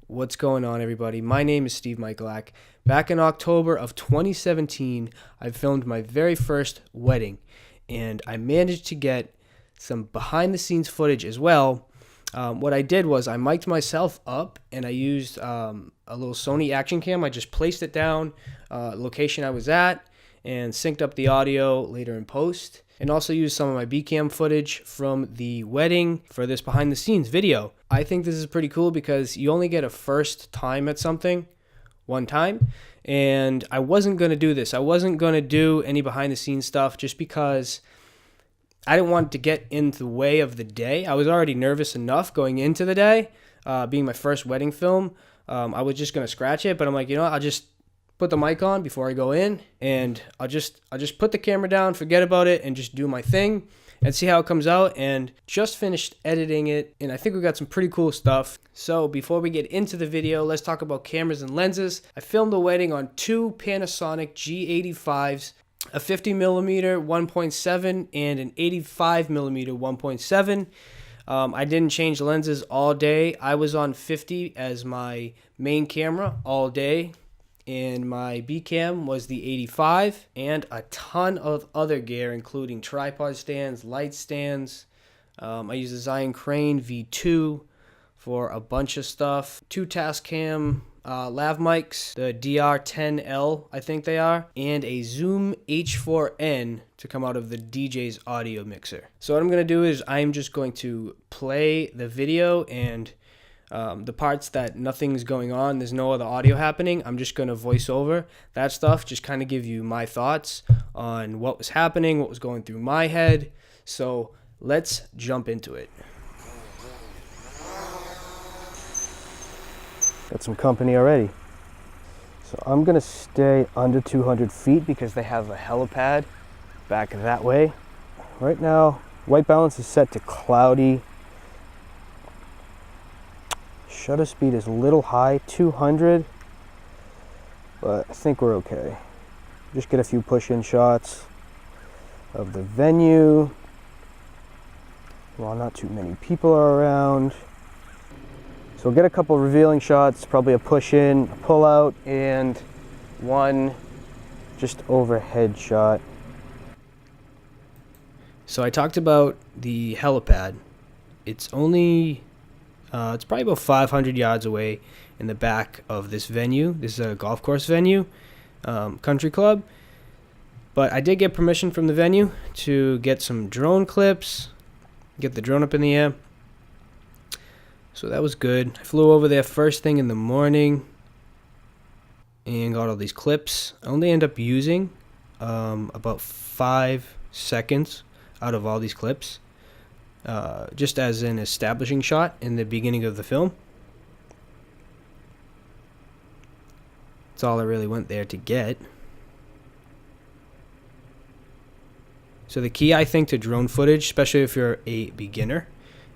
What's going on, everybody? My name is Steve Michaelak. Back in October of 2017, I filmed my very first wedding, and I managed to get some behind-the-scenes footage as well. What I did was I mic'd myself up, and I used a little Sony action cam. I just placed it down, location I was at, and synced up the audio later in post, and also used some of my B-cam footage from the wedding for this behind-the-scenes video. I think this is pretty cool because you only get a first time at something one time, and I wasn't going to do this. I wasn't going to do any behind-the-scenes stuff just because I didn't want to get in the way of the day. I was already nervous enough going into the day, being my first wedding film. I was just going to scratch it, but I'm like, I'll just put the mic on before I go in, and I'll just put the camera down, forget about it, and just do my thing and see how it comes out. And just finished editing it, and I think we got some pretty cool stuff. So before we get into the video, let's talk about cameras and lenses. I filmed the wedding on two Panasonic G85s, a 50mm 1.7 and an 85mm 1.7. I didn't change lenses all day. I was on 50 as my main camera all day, and my B-cam was the 85, and a ton of other gear, including tripod stands, light stands. I used a Zion Crane V2 for a bunch of stuff. Two Tascam lav mics, the DR10L, I think they are, and a Zoom H4n to come out of the DJ's audio mixer. So what I'm going to do is I'm just going to play the video, and the parts that nothing's going on, there's no other audio happening, I'm just going to voice over that stuff, just kind of give you my thoughts on what was happening, what was going through my head. So let's jump into it. Got some company already. So I'm going to stay under 200 feet because they have a helipad back that way. Right now, white balance is set to cloudy. Shutter speed is a little high, 200, but I think we're okay. Just get a few push-in shots of the venue while not too many people are around. So we'll get a couple revealing shots, probably a push-in, a pull-out, and one just overhead shot. So I talked about the helipad. It's only it's probably about 500 yards away in the back of this venue. This is a golf course venue, country club. But I did get permission from the venue to get some drone clips, get the drone up in the air. So that was good. I flew over there first thing in the morning and got all these clips. I only end up using about 5 seconds out of all these clips. Just as an establishing shot in the beginning of the film. That's all I really went there to get. So the key, I think, to drone footage, especially if you're a beginner,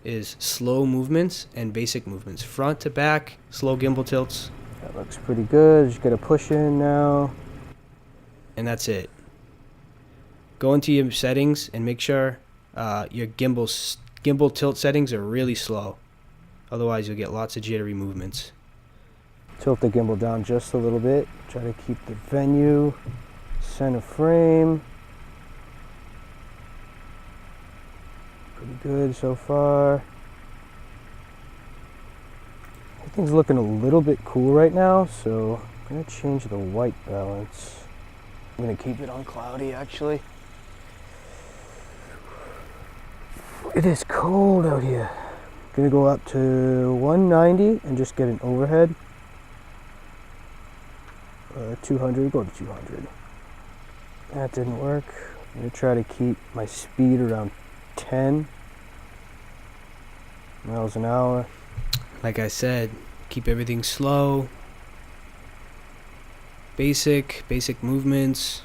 is slow movements and basic movements. Front to back, slow gimbal tilts. That looks pretty good. Just get a push in now. And that's it. Go into your settings and make sure your gimbal tilt settings are really slow. Otherwise, you'll get lots of jittery movements. Tilt the gimbal down just a little bit. Try to keep the venue center frame. Pretty good so far. Everything's looking a little bit cool right now, so I'm going to change the white balance. I'm going to keep it on cloudy, actually. It is cold out here. Gonna go up to 190 and just get an overhead. 200, go to 200. That didn't work. I'm gonna try to keep my speed around 10 miles an hour. Like I said, keep everything slow. Basic movements,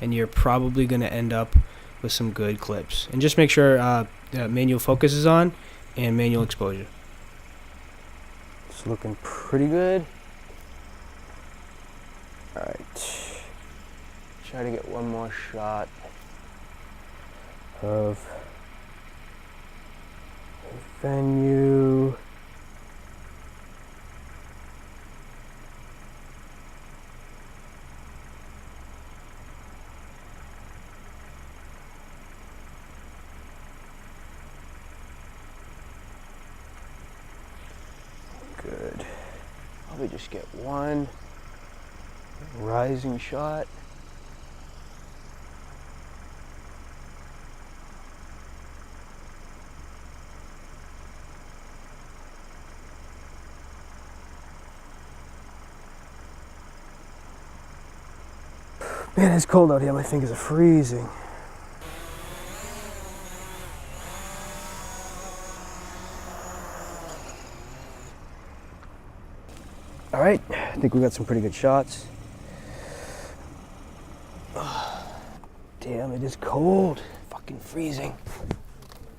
and you're probably gonna end up with some good clips. And just make sure manual focus is on and manual exposure. It's looking pretty good. Alright. Try to get one more shot of the venue. Probably just get one rising shot. Man, it's cold out here. My fingers are freezing. All right, I think we got some pretty good shots. Damn, it is cold. Fucking freezing.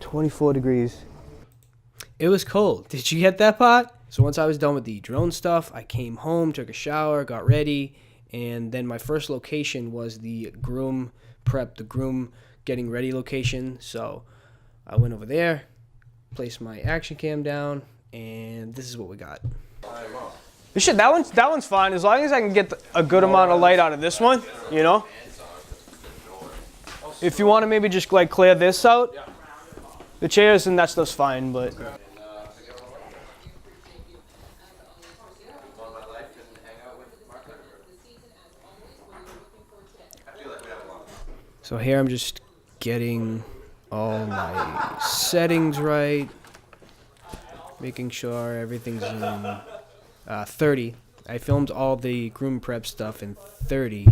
24 degrees. It was cold. Did you get that part? So once I was done with the drone stuff, I came home, took a shower, got ready, and then my first location was the groom prep, the groom getting ready location. So I went over there, placed my action cam down, and this is what we got. That one's fine as long as I can get a good amount of light out of this one, you know. If you want to maybe just like clear this out, the chairs and that stuff's fine, but. So here I'm just getting all my settings right, making sure everything's in 30. I filmed all the groom prep stuff in 30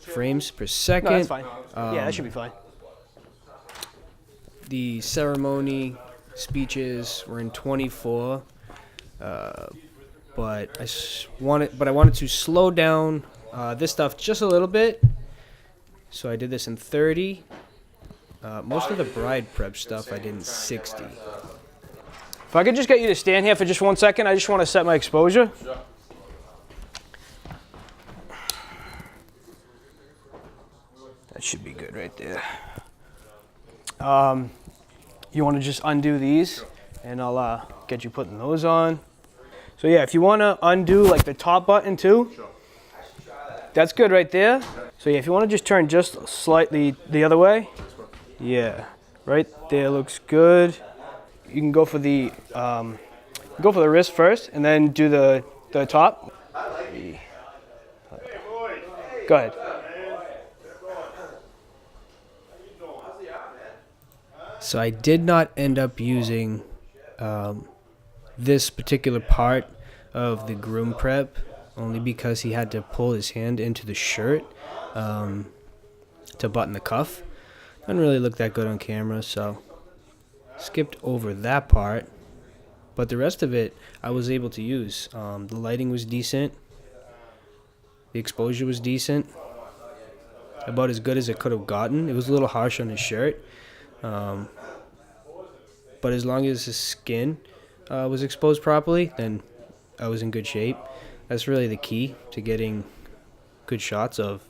frames per second. No, that's fine. Yeah, that should be fine. The ceremony speeches were in 24, but I wanted to slow down this stuff just a little bit. So I did this in 30. Most of the bride prep stuff I did in 60. If I could just get you to stand here for just 1 second, I just want to set my exposure. Sure. That should be good right there. You want to just undo these, and I'll get you putting those on. So yeah, if you want to undo like the top button too, that's good right there. So yeah, if you want to just turn just slightly the other way, yeah, right there looks good. You can go for the wrist first, and then do the top. Go ahead. So I did not end up using this particular part of the groom prep, only because he had to pull his hand into the shirt to button the cuff. Doesn't really look that good on camera, so skipped over that part. But the rest of it I was able to use. The lighting was decent. The exposure was decent. About as good as it could have gotten. It was a little harsh on his shirt. But as long as his skin was exposed properly, then I was in good shape. That's really the key to getting good shots of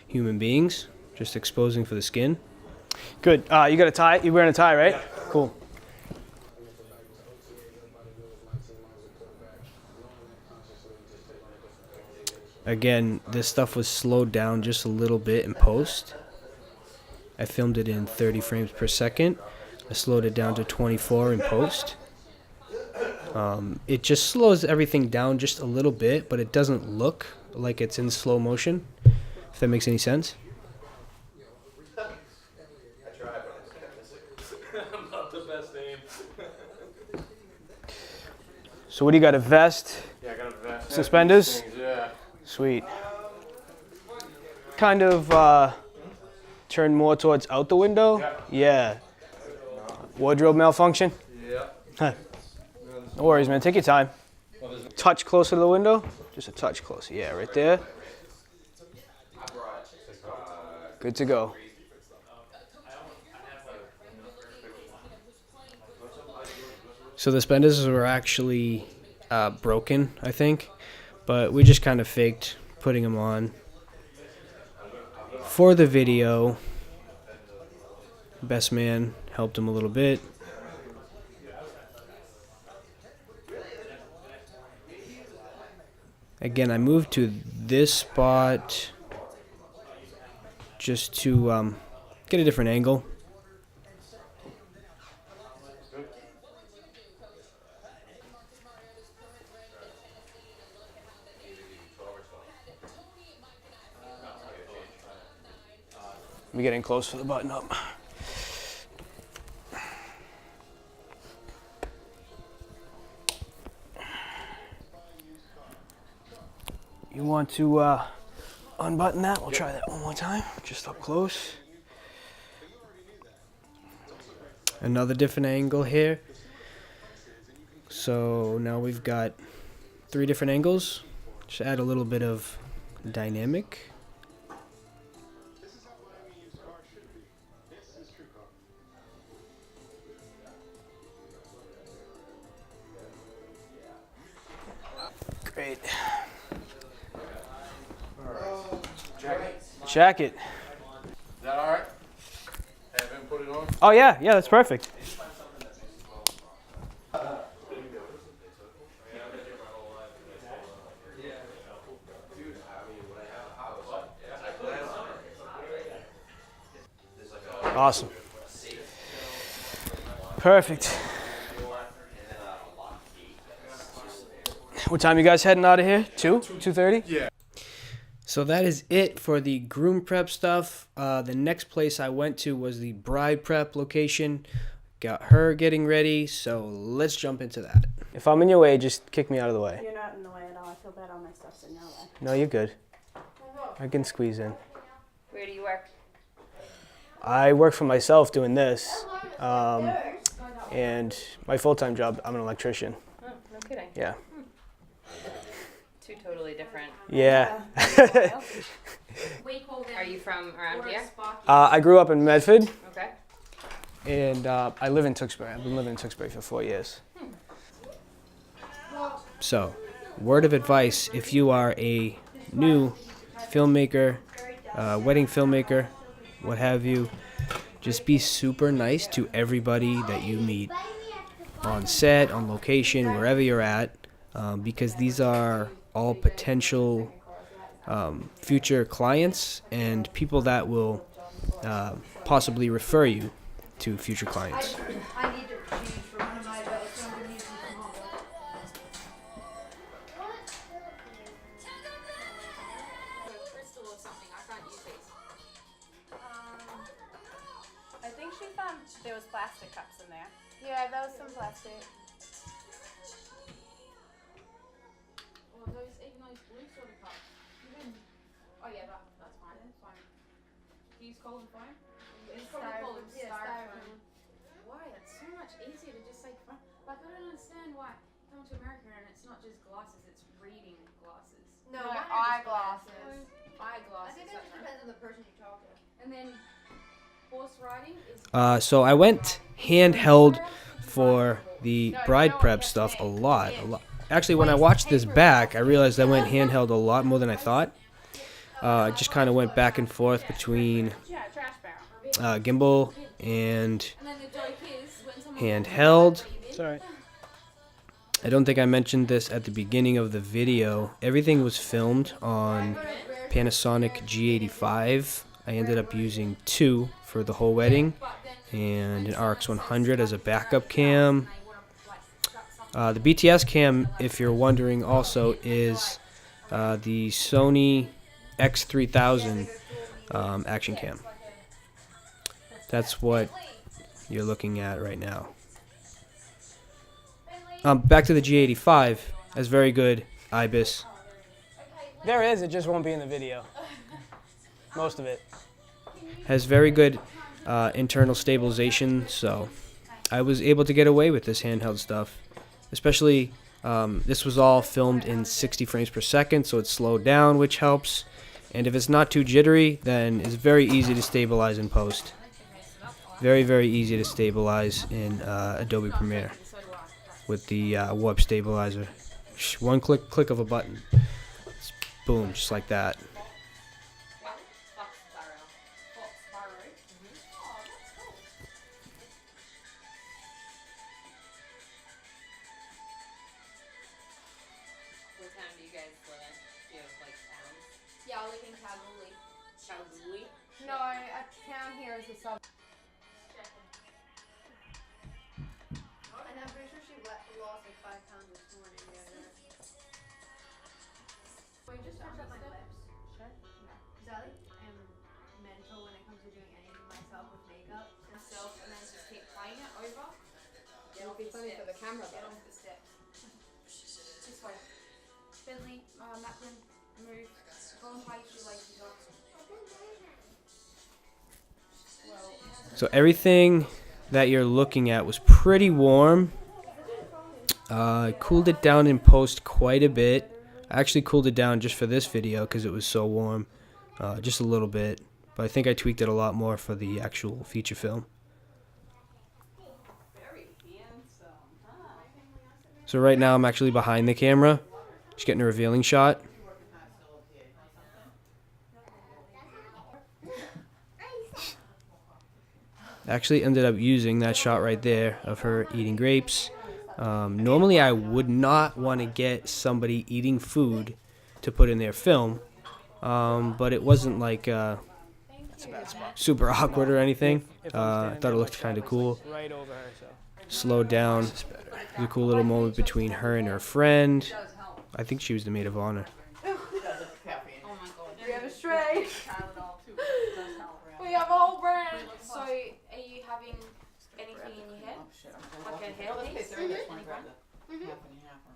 human beings, just exposing for the skin. Good. You got a tie? You're wearing a tie, right? Cool. Again, this stuff was slowed down just a little bit in post. I filmed it in 30 frames per second. I slowed it down to 24 in post. It just slows everything down just a little bit, but it doesn't look like it's in slow motion, if that makes any sense. I'm not the best name. So what do you got? A vest? Yeah, I got a vest. Suspenders? Things, yeah. Sweet. Kind of turn more towards out the window? Yeah. Wardrobe malfunction? Yeah. No worries, man. Take your time. Touch closer to the window. Just a touch closer. Yeah, right there. Good to go. So the suspenders were actually broken, I think, but we just kind of faked putting them on. For the video, best man helped him a little bit. Again, I moved to this spot just to get a different angle. Let me get in close for the button up. You want to unbutton that? We'll try that one more time, just up close. Another different angle here. So now we've got 3 different angles. Just add a little bit of dynamic. Great. Jacket. Is that all right? Have him put it on? Oh yeah, that's perfect. Awesome. Perfect. What time you guys heading out of here? 2:30? Yeah. So that is it for the groom prep stuff. The next place I went to was the bride prep location. Got her getting ready, so let's jump into that. If I'm in your way, just kick me out of the way. You're not in the way at all. I feel bad all my stuff's in your way. No, you're good. I can squeeze in. Where do you work? I work for myself doing this, and my full-time job, I'm an electrician. Oh, no kidding. Yeah. Two totally different. Yeah. Are you from around here? I grew up in Medford, Okay. and I live in Tewksbury. I've been living in Tewksbury for 4 years. So, word of advice, if you are a new filmmaker, wedding filmmaker, what have you, just be super nice to everybody that you meet on set, on location, wherever you're at, because these are all potential future clients and people that will possibly refer you to future clients. I need to change for one of my belts, so I'm gonna use them from home. Crystal or something. I can't use these. I think she found there was plastic cups in there. Yeah, that was some plastic. Or those, even those blue sort of cups. Even, oh yeah, that's fine, that's fine. Do you use cold and foam? It's probably called styrofoam. Why? It's so much easier to just say foam. Like, I don't understand why come to America and it's not just glasses, it's reading glasses. No, Why not just eyeglasses. Eyeglasses. I think it depends on the person you talk to. And then horse riding is So I went handheld for the bride prep stuff a lot. Actually, when I watched this back, I realized I went handheld a lot more than I thought. I just kind of went back and forth between gimbal and and then the joke is when someone handheld. It's all right. I don't think I mentioned this at the beginning of the video. Everything was filmed on Panasonic G85. I ended up using 2 for the whole wedding and an RX 100 as a backup cam. The BTS cam, if you're wondering also, is the Sony X3000 action cam. That's what you're looking at right now. Back to the G85, has very good IBIS. There is, it just won't be in the video. Most of it. Has very good internal stabilization, so I was able to get away with this handheld stuff. Especially, this was all filmed in 60 frames per second, so it's slowed down, which helps. And if it's not too jittery, then it's very easy to stabilize in post. Very, very easy to stabilize in Adobe Premiere with the warp stabilizer. One click of a button. It's boom, just like that. What town do you guys live in? Do you have like towns? Yeah, I live in Kalgoorlie. Kalgoorlie? No, a town here is a sub. And I'm pretty sure she lost like 5 pounds this morning. Wait, just touch up my lips. Sure. Sally, I am mental when it comes to doing anything myself with makeup myself, and then just keep playing it over. It would be funny for the camera Get though. off the steps. This way. Bentley, Macklin, move. Go and tie your shoelaces up. So everything that you're looking at was pretty warm. I cooled it down in post quite a bit. I actually cooled it down just for this video because it was so warm. Just a little bit. But I think I tweaked it a lot more for the actual feature film. So right now I'm actually behind the camera. Just getting a revealing shot. Actually ended up using that shot right there of her eating grapes. Normally I would not want to get somebody eating food to put in their film, but it wasn't like super awkward or anything. I thought it looked kind of cool. Right over her, so. Slowed down. It was a cool little moment between her and her friend. I think she was the maid of honor. Oh my god. We have a stray. Tylenol too. Does help. We have a whole branch. So, are you having anything in your head? Like a headpiece?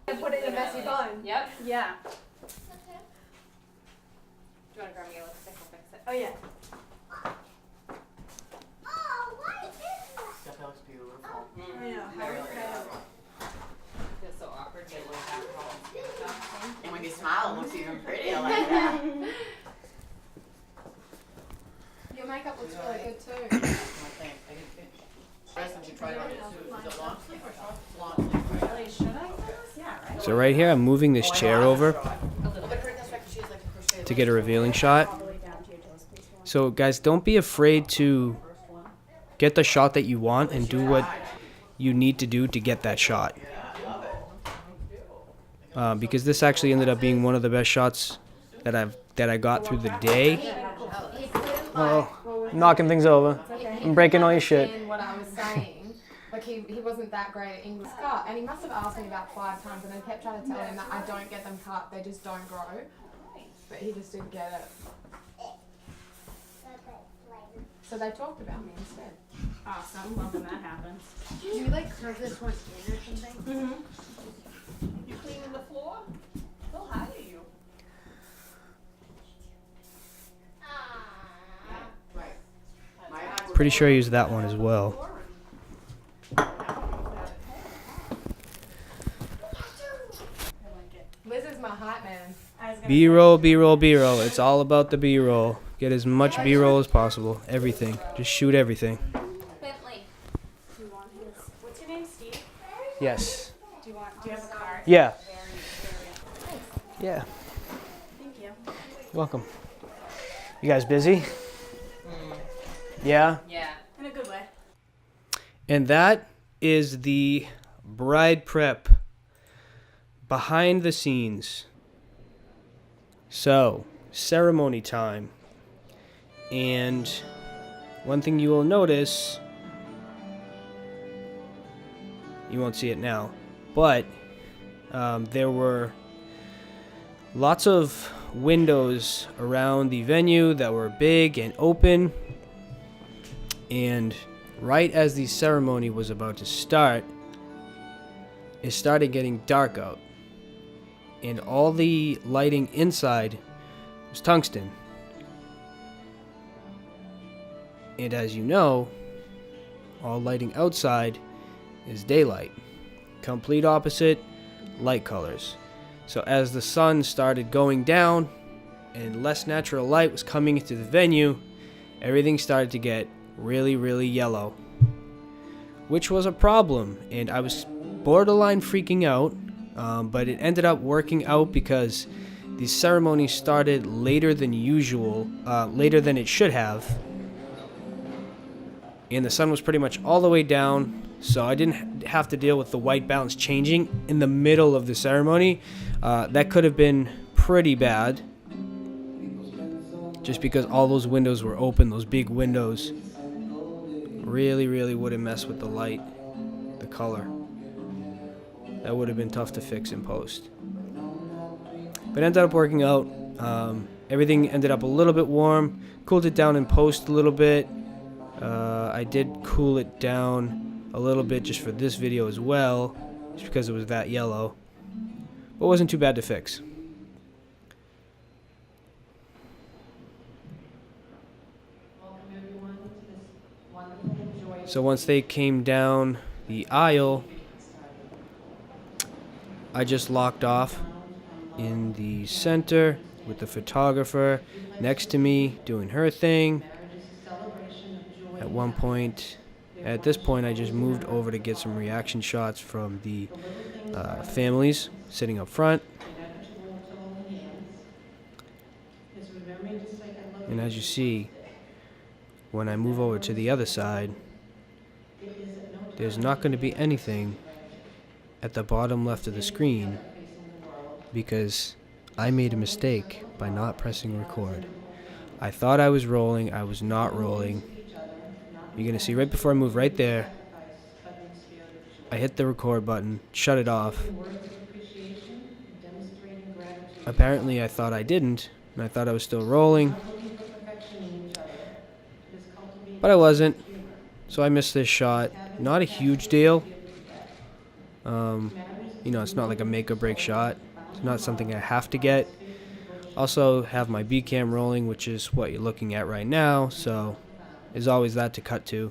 And put it in a messy bun. Yep. Yeah. Do you want to grab me a lipstick? I'll fix it. Oh yeah. That looks beautiful. I know. It's so awkward. Get away back. And when you smile, it looks even prettier like that. Your makeup looks really good too. So right here I'm moving this chair over to get a revealing shot. So guys, don't be afraid to get the shot that you want and do what you need to do to get that shot. Because this actually ended up being one of the best shots that I got through the day. Oh, knocking things over. I'm breaking all your shit. And what I was saying, like he wasn't that great at English cut, and he must have asked me about 5 times, and I kept trying to tell him that I don't get them cut, they just don't grow. But he just didn't get it. So they talked about me instead. Awesome. Love when that happens. Do you like curve this one in or something? You cleaning the floor? They'll hire you. Pretty sure I used that one as well. Liz is my hype man. B-roll, B-roll, B-roll. It's all about the B-roll. Get as much B-roll as possible. Everything. Just shoot everything. Bentley. Do you want his? What's your name, Steve? Yes. Do you have a card? Yeah. Yeah. Thank you. Welcome. You guys busy? Yeah. Yeah. In a good way. And that is the bride prep behind the scenes. So, ceremony time. And one thing you will notice, you won't see it now, but there were lots of windows around the venue that were big and open. And right as the ceremony was about to start, it started getting dark out. And all the lighting inside was tungsten. And as you know, all lighting outside is daylight. Complete opposite light colors. So as the sun started going down and less natural light was coming into the venue, everything started to get really, really yellow, which was a problem, and I was borderline freaking out, but it ended up working out because the ceremony started later than usual, later than it should have, and the sun was pretty much all the way down, so I didn't have to deal with the white balance changing in the middle of the ceremony. That could have been pretty bad, just because all those windows were open, those big windows. Really wouldn't mess with the light, the color. That would have been tough to fix in post. But it ended up working out. Everything ended up a little bit warm. Cooled it down in post a little bit. I did cool it down a little bit just for this video as well, just because it was that yellow. But it wasn't too bad to fix. So once they came down the aisle, I just locked off in the center with the photographer next to me doing her thing. At this point, I just moved over to get some reaction shots from the families sitting up front. And as you see, when I move over to the other side, there's not going to be anything at the bottom left of the screen because I made a mistake by not pressing record. I thought I was rolling. I was not rolling. You're going to see right before I move right there, I hit the record button, shut it off. Apparently I thought I didn't, and I thought I was still rolling. But I wasn't, so I missed this shot. Not a huge deal. You know, it's not like a make or break shot. It's not something I have to get. Also have my B cam rolling, which is what you're looking at right now, so there's always that to cut to.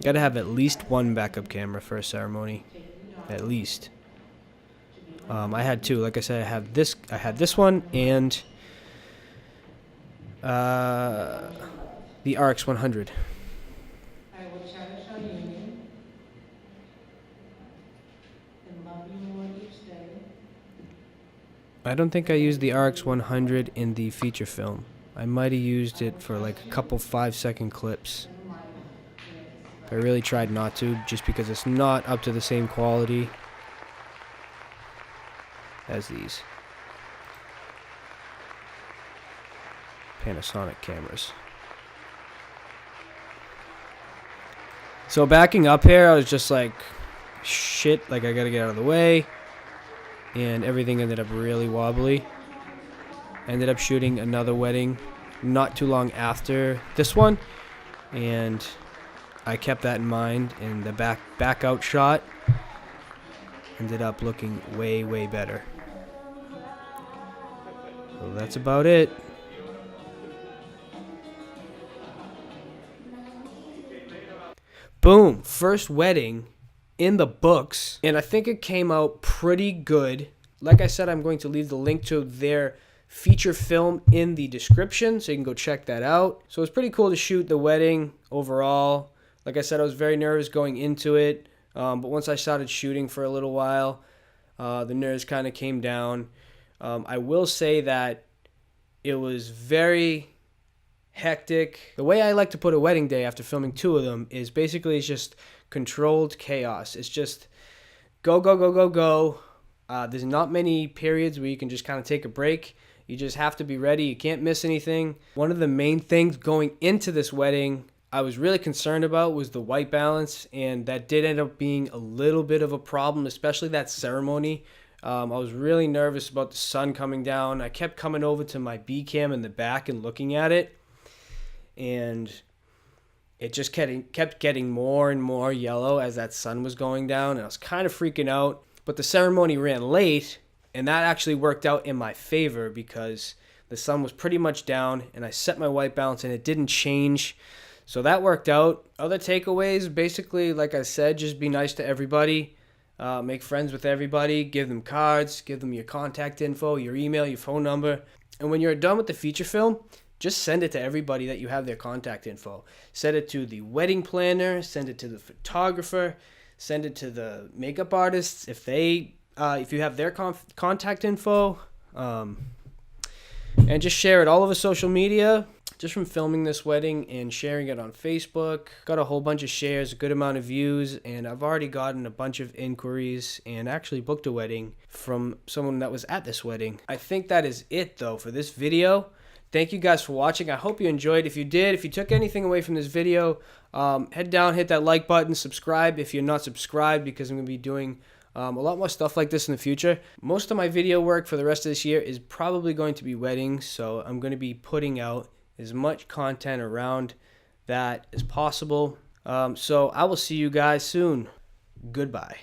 Gotta have at least one backup camera for a ceremony. At least. I had two. Like I said, I had this one and the RX 100. I will cherish our union and love you more each day. I don't think I used the RX 100 in the feature film. I might have used it for like a couple 5-second clips. I really tried not to, just because it's not up to the same quality as these Panasonic cameras. So backing up here, I was just like, shit, like I gotta get out of the way. And everything ended up really wobbly. Ended up shooting another wedding not too long after this one. And I kept that in mind, and the back out shot ended up looking way, way better. So that's about it. Boom, first wedding in the books, and I think it came out pretty good. Like I said, I'm going to leave the link to their feature film in the description, so you can go check that out. So it's pretty cool to shoot the wedding overall. Like I said, I was very nervous going into it, but once I started shooting for a little while, the nerves kind of came down. I will say that it was very hectic. The way I like to put a wedding day after filming 2 of them is basically it's just controlled chaos. It's just go, go, go, go, go. There's not many periods where you can just kind of take a break. You just have to be ready. You can't miss anything. One of the main things going into this wedding I was really concerned about was the white balance, and that did end up being a little bit of a problem, especially that ceremony. I was really nervous about the sun coming down. I kept coming over to my B cam in the back and looking at it, and it just kept getting more and more yellow as that sun was going down, and I was kind of freaking out. But the ceremony ran late, and that actually worked out in my favor because the sun was pretty much down, and I set my white balance, and it didn't change. So that worked out. Other takeaways, basically, like I said, just be nice to everybody. Make friends with everybody. Give them cards. Give them your contact info, your email, your phone number. And when you're done with the feature film, just send it to everybody that you have their contact info. Send it to the wedding planner. Send it to the photographer. Send it to the makeup artists if you have their contact info. And just share it all over social media. Just from filming this wedding and sharing it on Facebook, got a whole bunch of shares, a good amount of views, and I've already gotten a bunch of inquiries and actually booked a wedding from someone that was at this wedding. I think that is it though for this video. Thank you guys for watching. I hope you enjoyed. If you did, if you took anything away from this video, head down, hit that like button, subscribe if you're not subscribed, because I'm going to be doing A lot more stuff like this in the future. Most of my video work for the rest of this year is probably going to be weddings, so I'm going to be putting out as much content around that as possible. So I will see you guys soon. Goodbye.